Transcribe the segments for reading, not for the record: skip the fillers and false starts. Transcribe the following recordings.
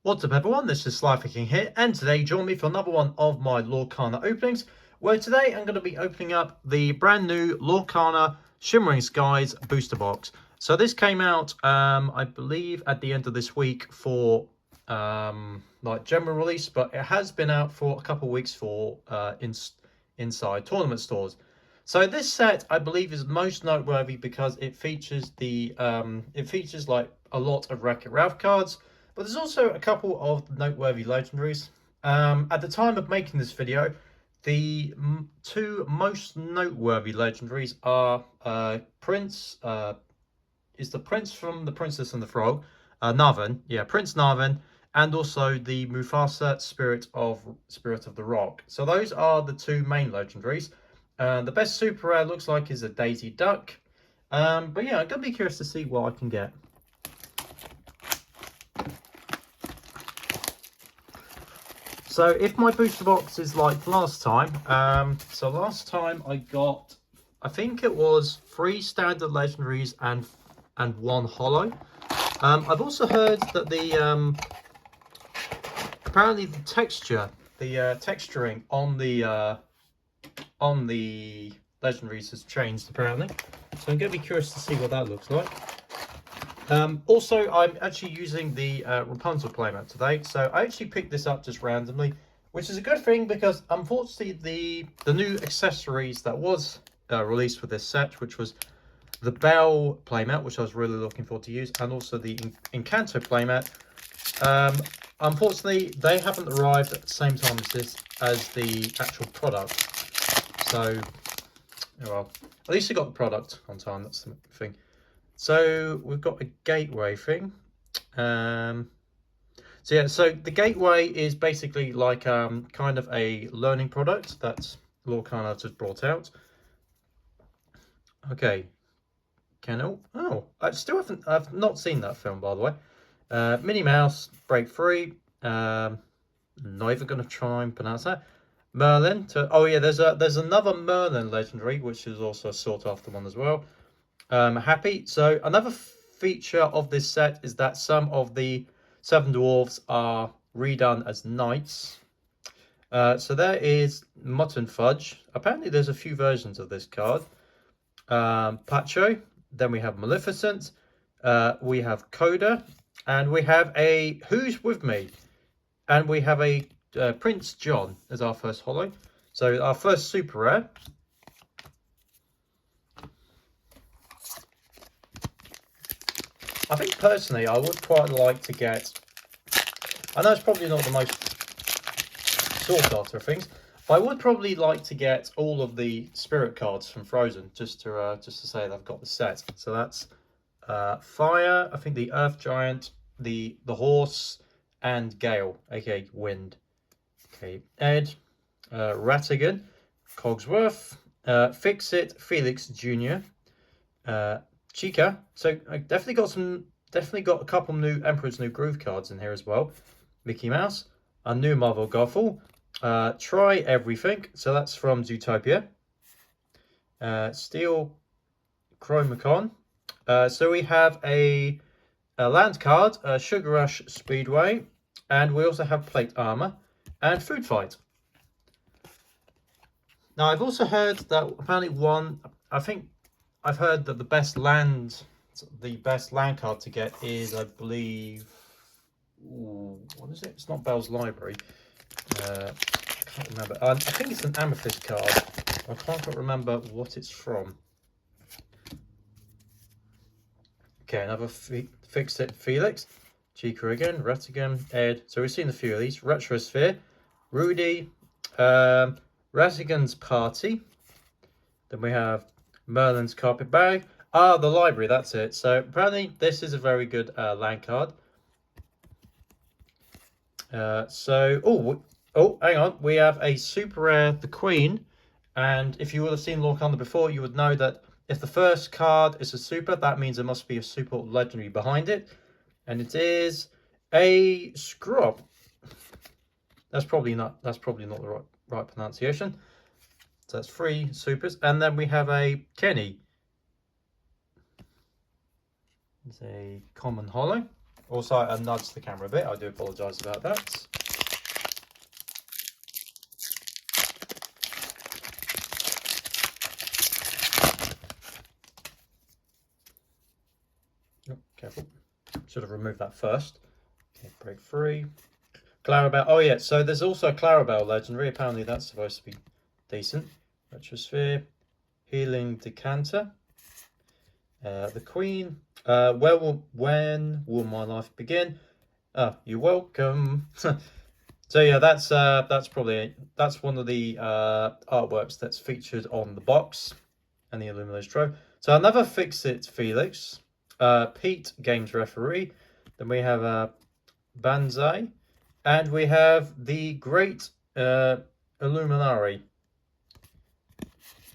What's up everyone, this is SliferKing here, and today join me for another one of my Lorcana openings, where today I'm going to be opening up the brand new Lorcana Shimmering Skies booster box. So this came out, I believe, at the end of this week for like general release, but it has been out for a couple of weeks for inside tournament stores. So this set, I believe, is most noteworthy because it features like a lot of Wreck-It Ralph cards. But there's also a couple of noteworthy legendaries. At the time of making this video, the two most noteworthy legendaries are Prince, is the Prince from The Princess and the Frog, Narvin, yeah, Prince Narvin, and also the Mufasa Spirit of the Rock. So those are the two main legendaries. The best super rare looks like is a Daisy Duck. But yeah, I'm gonna be curious to see what I can get. So if my booster box is like last time, so last time I got, I think it was 3 standard legendaries and 1 holo. I've also heard that the apparently the texture, the texturing on the legendaries has changed apparently. So I'm going to be curious to see what that looks like. Also, I'm actually using the Rapunzel playmat today, so I actually picked this up just randomly, which is a good thing because unfortunately the new accessories that was released for this set, which was the Belle playmat, which I was really looking forward to use, and also the Encanto playmat, unfortunately they haven't arrived at the same time as the actual product. So, well, at least I got the product on time, that's the thing. So we've got a gateway thing. So yeah, so the gateway is basically like kind of a learning product that Lorcana just brought out. Okay, I've not seen that film, by the way. Minnie Mouse, Break Free. Not even gonna try and pronounce that. Merlin. Oh yeah, there's another Merlin legendary, which is also a sought after one as well. Happy. So another feature of this set is that some of the 7 dwarves are redone as knights. So there is Mutton Fudge. Apparently there's a few versions of this card. Pacho. Then we have Maleficent. We have Coda. And we have a Who's With Me. And we have a Prince John as our first holo. So our first super rare. I think personally I would quite like to get, I know it's probably not the most sought after things, but I would probably like to get all of the spirit cards from Frozen just to say that I've got the set. So that's Fire, I think the Earth Giant, the Horse, and Gale, aka Wind. Okay, Ed, Ratigan, Cogsworth, Fix-It, Felix Jr., Chica. So I definitely got a couple new Emperor's New Groove cards in here as well. Mickey Mouse, a new Marvel Gothel, Try Everything. So that's from Zootopia. Steel Chromacon. So we have a land card, Sugar Rush Speedway, and we also have Plate Armor and Food Fight. Now I've also heard that apparently I've heard that the best land card to get is, I believe, what is it? It's not Belle's Library. I can't remember. I think it's an Amethyst card. I can't remember what it's from. Okay, another Fix-It Felix, Chica again, Ratigan, Ed. So we've seen a few of these. Retrosphere, Rudy, Ratigan's Party. Then we have Merlin's Carpet Bag. Ah, the library, that's it. So apparently this is a very good land card. Hang on. We have a super rare, the Queen. And if you would have seen Lorcana before, you would know that if the first card is a super, that means there must be a super legendary behind it. And it is a Scrub. That's probably not the right pronunciation. So that's 3 supers. And then we have a Kenny. It's a common holo. Also, I nudged the camera a bit. I do apologise about that. Oh, careful. Should have removed that first. Okay, break free. Clarabelle. Oh yeah, so there's also a Clarabelle legendary. Apparently that's supposed to be decent. Retrosphere. Healing Decanter. The Queen. When will my life begin? Oh, you're welcome. So yeah, that's one of the artworks that's featured on the box and the Illuminator's Trove. So another Fix-It Felix, Pete Games Referee. Then we have Banzai, and we have the Great Illuminari.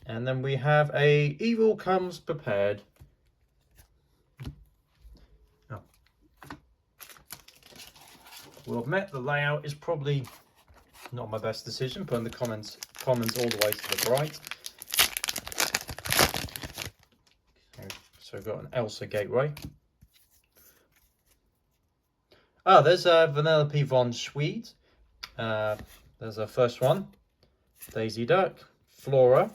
And then we have a Evil Comes Prepared. Oh. We'll admit the layout is probably not my best decision, putting the commons all the way to the right. So we've got an Elsa Gateway. Ah, there's Vanellope von Schweed. There's our first one. Daisy Duck, Flora,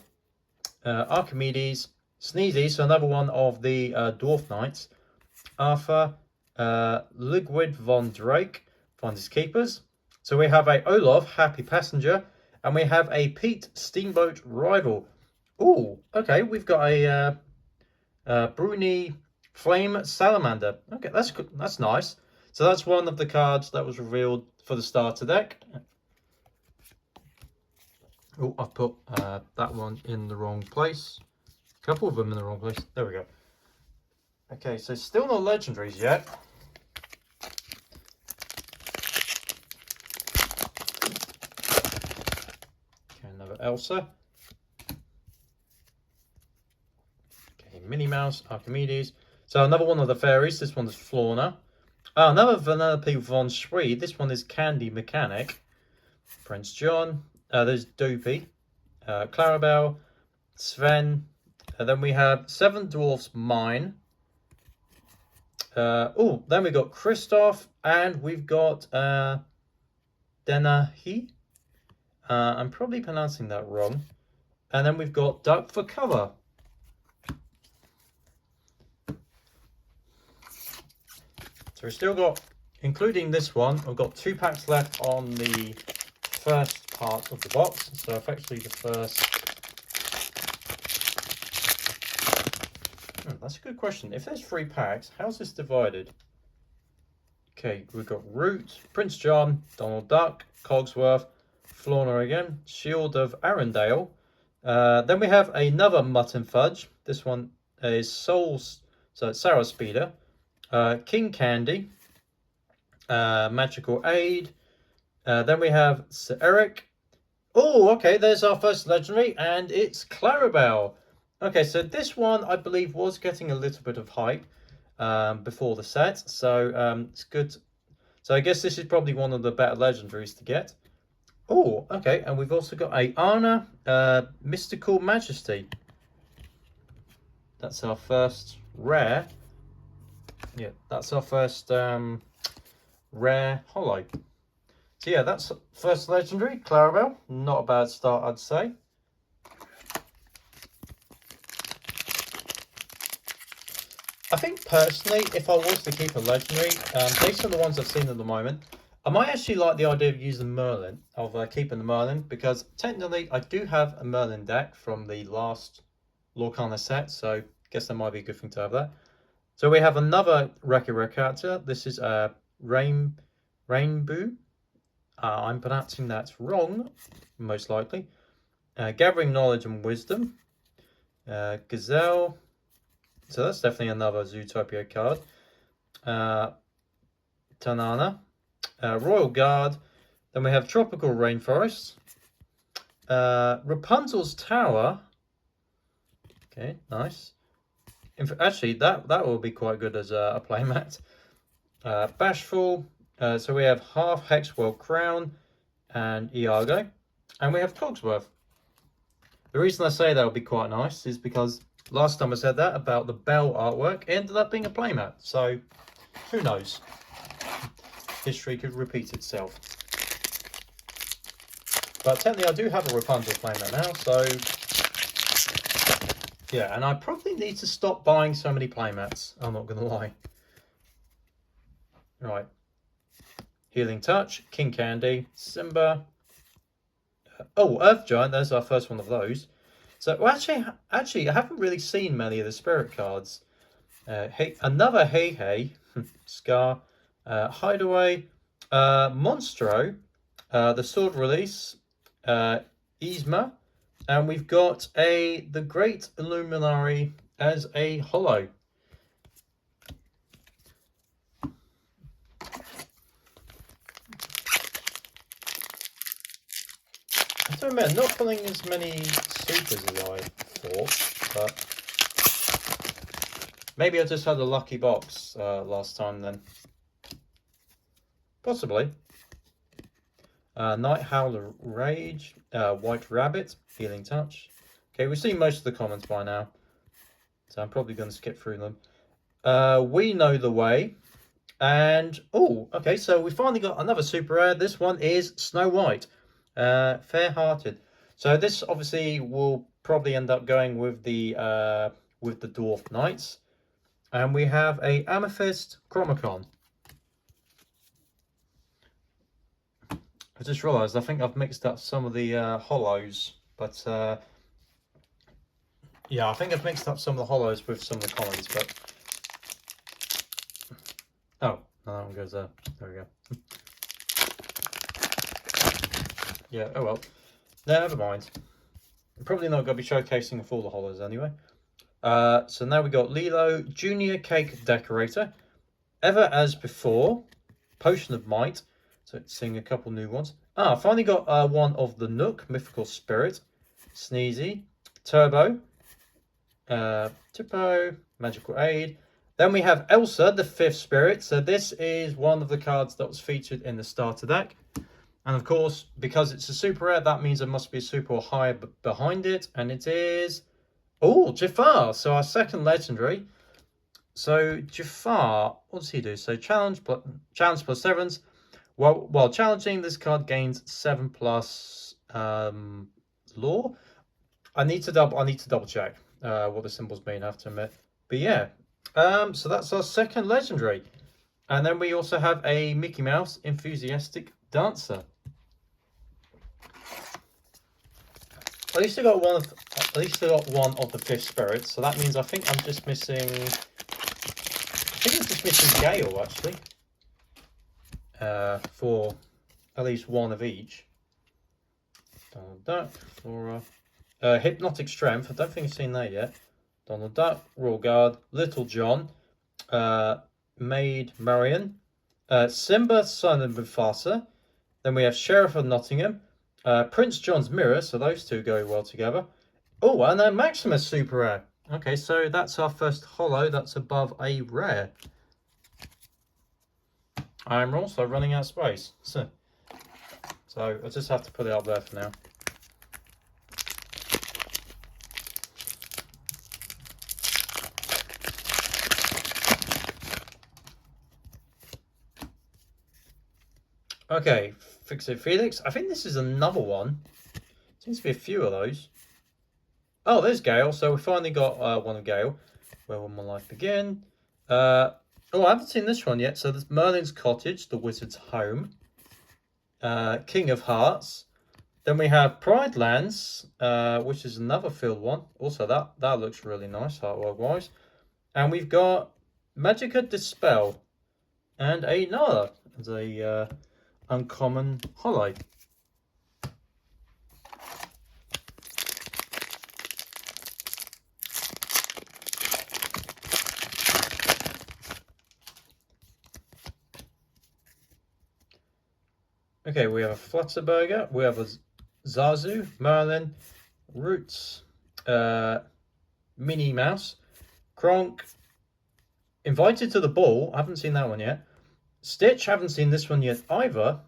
Archimedes, Sneezy, so another one of the Dwarf Knights, Arthur, Ludwig von Drake, Finders Keepers. So we have a Olaf, Happy Passenger, and we have a Pete, Steamboat Rival. Oh, okay, we've got a Bruni, Flame Salamander. Okay, that's good. That's nice. So that's one of the cards that was revealed for the starter deck. Oh, I've put that one in the wrong place. A couple of them in the wrong place. There we go. Okay, so still no legendaries yet. Okay, another Elsa. Okay, Minnie Mouse, Archimedes. So another one of the fairies. This one is Florna. Another Vanellope von Schweed. This one is Candy Mechanic. Prince John. There's Dopey, Clarabelle, Sven, and then we have Seven Dwarfs Mine. Then we got Christoph, and we've got Denahi. I'm probably pronouncing that wrong. And then we've got Duck for cover. So we've still got, including this one, we've got 2 packs left on the first part of the box. So effectively the first... that's a good question. If there's 3 packs, how's this divided? Okay, we've got Root, Prince John, Donald Duck, Cogsworth, Florna again, Shield of Arendelle. Then we have another Mutton Fudge. This one is Souls, so it's Sarah Speeder, King Candy, Magical Aid. Then we have Sir Eric. Oh, okay, there's our first legendary, and it's Clarabelle. Okay, so this one, I believe, was getting a little bit of hype before the set, so it's good. So I guess this is probably one of the better legendaries to get. Oh, okay, and we've also got a Anna Mystical Majesty. That's our first rare. Yeah, that's our first rare holo. So yeah, that's first legendary, Clarabelle. Not a bad start, I'd say. I think personally, if I was to keep a legendary, based on the ones I've seen at the moment, I might actually like the idea of using Merlin, of keeping the Merlin, because technically I do have a Merlin deck from the last Lorcana set, so I guess that might be a good thing to have that. So we have another Rare character. This is Rainbow. I'm pronouncing that wrong, most likely. Gathering Knowledge and Wisdom. Gazelle. So that's definitely another Zootopia card. Tanana. Royal Guard. Then we have Tropical Rainforest. Rapunzel's Tower. Okay, nice. Actually, that will be quite good as a playmat. Bashful. So we have half Hexworld Crown and Iago. And we have Cogsworth. The reason I say that would be quite nice is because last time I said that about the Bell artwork, it ended up being a playmat. So, who knows? history could repeat itself. But technically I do have a Rapunzel playmat now, so yeah, and I probably need to stop buying so many playmats, I'm not going to lie. Right. Healing Touch, King Candy, Simba. Oh, Earth Giant, there's our first one of those. So, well, actually, I haven't really seen many of the spirit cards. Another Hey Hey, Scar, Hideaway, Monstro, the Sword Release, Yzma, and we've got the Great Illuminary as a holo. I don't remember not pulling as many supers as I thought, but maybe I just had a lucky box last time then. Possibly. Night Howler Rage, White Rabbit, Healing Touch. Okay, we've seen most of the comments by now, so I'm probably going to skip through them. We Know the Way. And, oh, okay, so we finally got another super rare. This one is Snow White, Fair-Hearted. So this obviously will probably end up going with the Dwarf Knights. And we have a Amethyst Chromacon. I just realised I think I've mixed up some of the hollows, but yeah, I think I've mixed up some of the hollows with some of the commons, but oh, no, that one goes there. There we go. Yeah, oh well. Never mind. I'm probably not going to be showcasing all the hollows anyway. So now we got Lilo, Junior Cake Decorator, Ever As Before, Potion of Might. So seeing a couple new ones. I finally got one of the Nook, Mythical Spirit, Sneezy, Turbo, Tipo, Magical Aid. Then we have Elsa, the 5th Spirit. So this is one of the cards that was featured in the starter deck. And of course, because it's a super rare, that means there must be a super or higher behind it. And it is, oh, Jafar. So our second legendary. So Jafar, what does he do? So challenge plus 7s. Well, while challenging, this card gains 7+ lore. I need to double check what the symbols mean, I have to admit. But yeah, so that's our second legendary. And then we also have a Mickey Mouse Enthusiastic Dancer. At least I got one of the 5th spirits, so that means I think I'm just missing. I think I'm just missing Gale actually. For at least one of each. Donald Duck, Flora, Hypnotic Strength. I don't think I've seen that yet. Donald Duck, Royal Guard, Little John, Maid Marian, Simba, Son of Mufasa. Then we have Sheriff of Nottingham, Prince John's Mirror. So those two go well together. Oh, and then Maximus Super Rare. Okay, so that's our first holo. That's above a rare. I'm also running out of space. So I just have to put it up there for now. Okay, Fix It Felix. I think this is another one. Seems to be a few of those. Oh, there's Gale. So we finally got one of Gale. Where will my life begin? Oh, I haven't seen this one yet. So there's Merlin's Cottage, the Wizard's Home, King of Hearts. Then we have Pride Lands, which is another field one. Also, that looks really nice, artwork-wise. And we've got Magica Dispel and another as a uncommon holo. Okay, we have a Flutterburger, we have a Zazu, Merlin, Roots, Minnie Mouse, Kronk, Invited to the Ball, I haven't seen that one yet. Stitch, haven't seen this one yet either.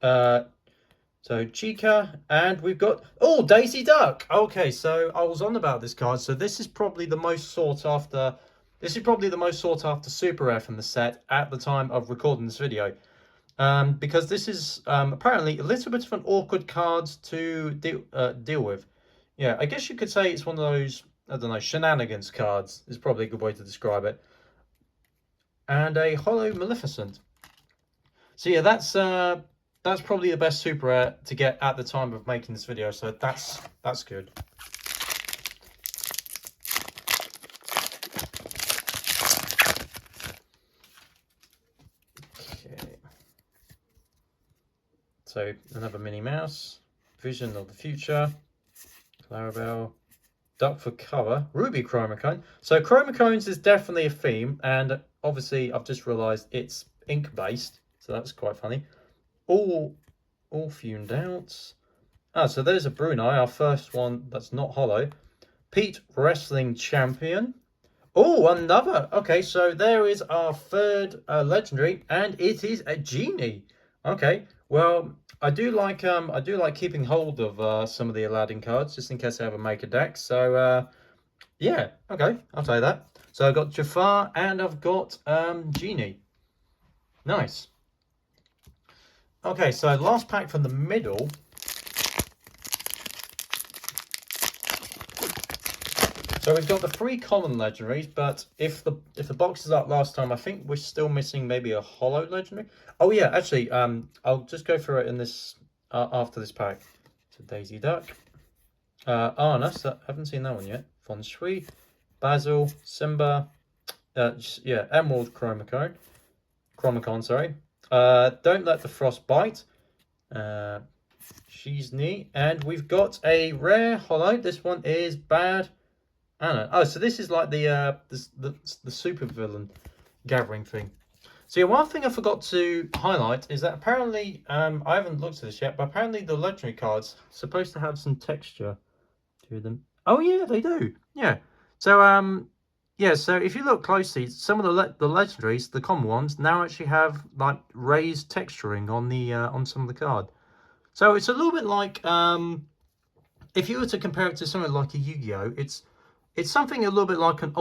So Chica, and we've got, oh, Daisy Duck. Okay, so I was on about this card. So this is probably the most sought after This is probably the most sought after super rare from the set at the time of recording this video. Because this is apparently a little bit of an awkward card to deal with. Yeah, I guess you could say it's one of those, I don't know, shenanigans cards is probably a good way to describe it. And a Hollow Maleficent. So yeah, that's probably the best super rare to get at the time of making this video. So that's good. Okay. So another Minnie Mouse, Vision of the Future, Clarabelle, Duck for Cover, Ruby Chromacone. So Chromacones is definitely a theme, and obviously I've just realised it's ink based, so that's quite funny. All fumed out. Ah, so there's a Brunei, our first one that's not hollow. Pete Wrestling Champion. Oh, another. Okay, so there is our third legendary, and it is a genie. Okay, well, I do like keeping hold of some of the Aladdin cards just in case I ever make a deck. So yeah, okay, I'll say that. So I've got Jafar and I've got Genie. Nice. Okay, so last pack from the middle. So we've got the 3 common legendaries, but if the box is up last time, I think we're still missing maybe a hollow legendary. Oh yeah, actually, I'll just go through it in this after this pack. So Daisy Duck, Arnus, I haven't seen that one yet. Feng Shui, Basil, Simba, yeah, Emerald Chromacon, sorry. Don't Let the Frost Bite. She's neat, and we've got a rare hollow. This one is Bad Anna. Oh, so this is like the super villain gathering thing. So yeah, one thing I forgot to highlight is that apparently, I haven't looked at this yet, but apparently the legendary cards are supposed to have some texture to them. Oh yeah, they do. Yeah. So yeah. So if you look closely, some of the legendaries, the common ones, now actually have like raised texturing on the on some of the card. So it's a little bit like if you were to compare it to something like a Yu-Gi-Oh, it's something a little bit like an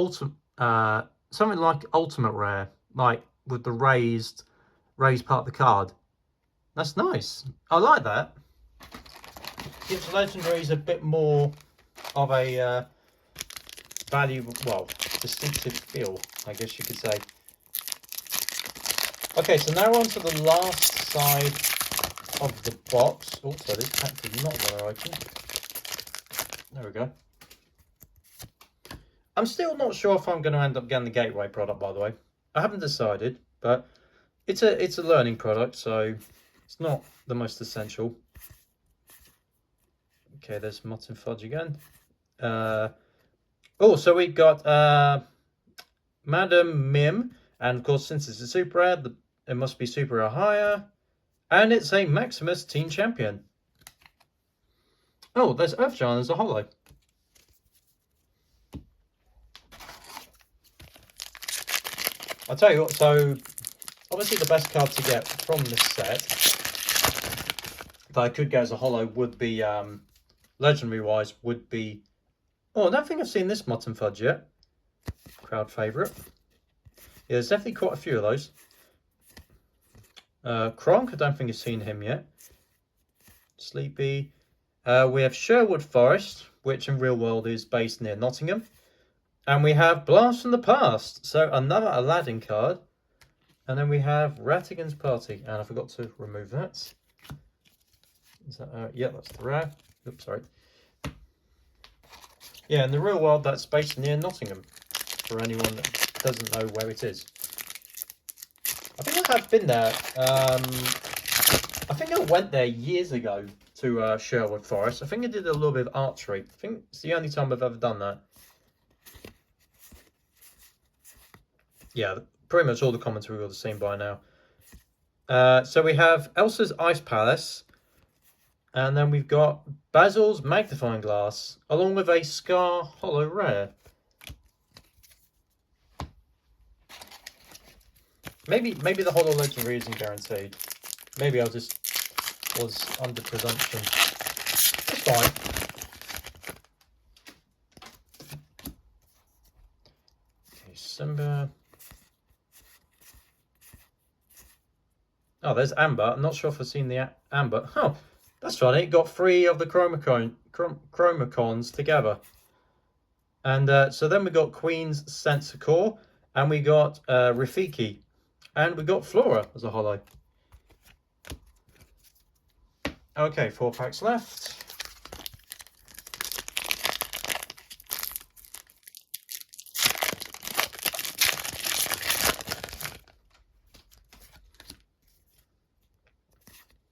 something like Ultimate Rare, like with the raised part of the card. That's nice. I like that. Gives legendaries a bit more of a valuable, well, distinctive feel, I guess you could say. Okay, so now we're on to the last side of the box. Also, this pack did not want to open. There we go. I'm still not sure if I'm going to end up getting the Gateway product, by the way. I haven't decided, but it's a learning product, so it's not the most essential. Okay, there's Mutton Fudge again. Oh, so we've got Madam Mim, and of course, since it's a super rare, it must be super rare higher, and it's a Maximus Team Champion. Oh, there's Earthgiant as a hollow. I'll tell you what, so obviously the best card to get from this set that I could get as a hollow would be, legendary wise, would be, oh, I don't think I've seen this Mutton Fudge yet. Crowd favourite. Yeah, there's definitely quite a few of those. Kronk, I don't think I've seen him yet. Sleepy. We have Sherwood Forest, which in real world is based near Nottingham. And we have Blast from the Past, so another Aladdin card. And then we have Ratigan's Party, and I forgot to remove that. Is that yeah, that's the rare. Oops, sorry. Yeah, in the real world, that's based near Nottingham, for anyone that doesn't know where it is. I think I have been there. I think I went there years ago to Sherwood Forest. I think I did a little bit of archery. I think it's the only time I've ever done that. Yeah, pretty much all the commentary we've all seen by now. So we have Elsa's Ice Palace. And then we've got Basil's Magnifying Glass, along with a Scar Hollow Rare. Maybe the Hollow Legendary isn't guaranteed. Maybe I just was under presumption. It's fine. Okay, Oh, there's Amber. I'm not sure if I've seen the Amber. Oh, that's funny. Got 3 of the Chromacons together. And so then we got Queen's Sensor Core, and we got Rafiki, and we got Flora as a holo. Okay, 4 packs left.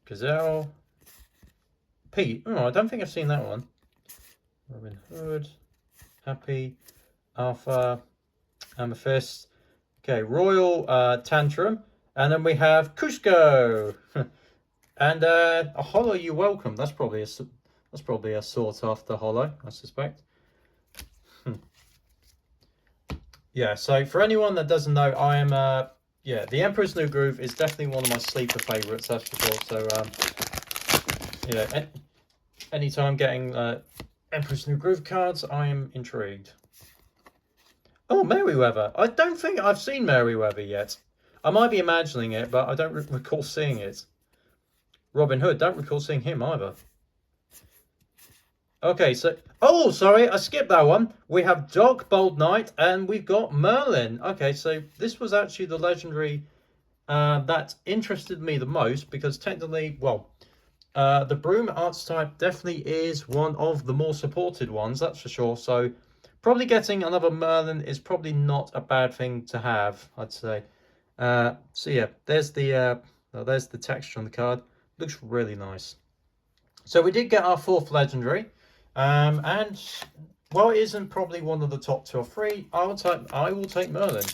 Gazelle. Pete. Oh, I don't think I've seen that one. Robin Hood. Happy. Alpha. Amethyst. Okay, Royal Tantrum. And then we have Cusco. And a holo, you're welcome. That's probably a sought after holo, I suspect. Yeah, so for anyone that doesn't know, I am yeah, the Emperor's New Groove is definitely one of my sleeper favorites, that's for sure. So yeah, anytime getting Emperor's New Groove cards, I am intrigued. Oh, Merryweather. I don't think I've seen Merryweather yet. I might be imagining it, but I don't recall seeing it. Robin Hood, don't recall seeing him either. Okay, so... Oh, sorry, I skipped that one. We have Doc, Bold Knight, and we've got Merlin. Okay, so this was actually the legendary that interested me the most, because technically, well, the Broom archetype definitely is one of the more supported ones, that's for sure. So probably getting another Merlin is probably not a bad thing to have, I'd say. So yeah, there's the texture on the card. Looks really nice. So we did get our 4th legendary. And well, it isn't probably one of the top 2 or 3. I will take Merlin.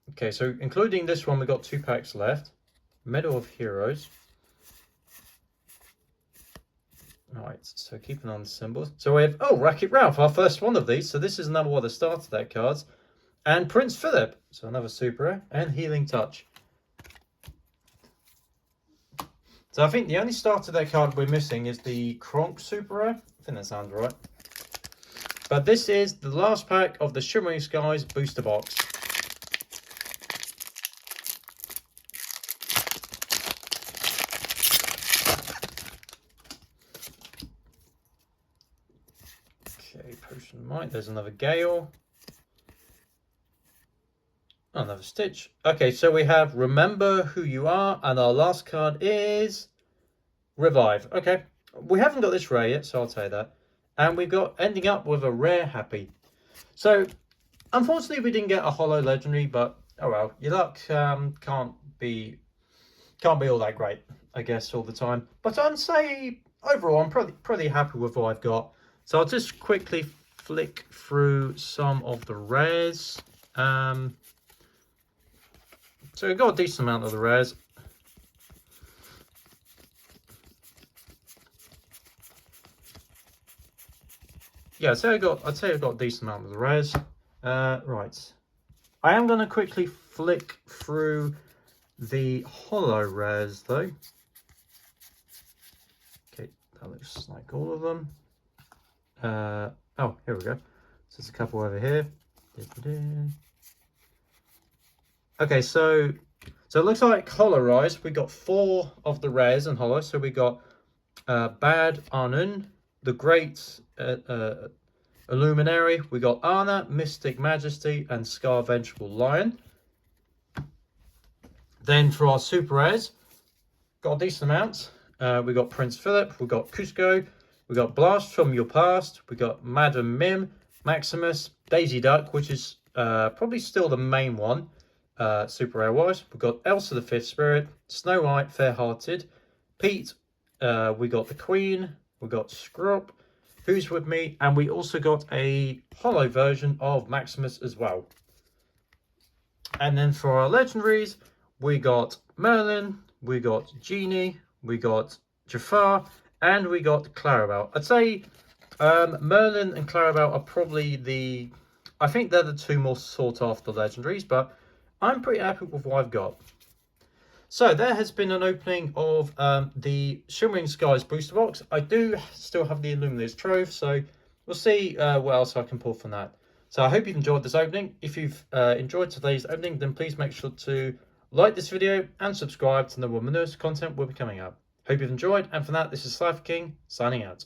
Okay, so including this one, we got 2 packs left. Medal of Heroes. Alright, so keeping on the symbols. So we have, oh, Wreck-It Ralph, our first one of these. So this is another one of the starter deck cards. And Prince Philip, so another super rare, and Healing Touch. So I think the only starter deck card we're missing is the Kronk super rare. I think that sounds right. But this is the last pack of the Shimmering Skies booster box. Okay, Potion of Might. There's another Gale. Another Stitch. Okay, so we have Remember Who You Are, and our last card is Revive. Okay, we haven't got this rare yet, so I'll tell you that. And we've got ending up with a rare Happy. So, unfortunately, we didn't get a holo legendary, but oh well, your luck can't be all that great, I guess, all the time. But I'd say overall, I'm pretty happy with what I've got. So I'll just quickly flick through some of the rares. So we've got a decent amount of the rares. Yeah, I'd say I've got a decent amount of the rares. Right. I am going to quickly flick through the holo rares though. Okay, that looks like all of them. Oh, here we go. So there's a couple over here. Okay, so it looks like holo rise. We got 4 of the rares and holo. So we got Bad Arnun, the Great Illuminary. We got Anna, Mystic Majesty, and Scar Vengeful Lion. Then for our super rares, got a decent amount. We got Prince Philip, we got Cusco, we got Blast from Your Past, we got Madam Mim, Maximus, Daisy Duck, which is probably still the main one, super rare wise. We got Elsa the Fifth Spirit, Snow White, Fair-Hearted, Pete. We got the Queen, we got Scrop, Who's With Me, and we also got a holo version of Maximus as well. And then for our legendaries, we got Merlin, we got Genie, we got Jafar, and we got Clarabelle. I'd say Merlin and Clarabelle are probably I think they're the 2 more sought after legendaries, but I'm pretty happy with what I've got. So there has been an opening of the Shimmering Skies booster box. I do still have the Illuminator's Trove, so we'll see what else I can pull from that. So I hope you've enjoyed this opening. If you've enjoyed today's opening, then please make sure to like this video and subscribe to know when the newest content will be coming up. Hope you've enjoyed, and for that, this is SliferKing signing out.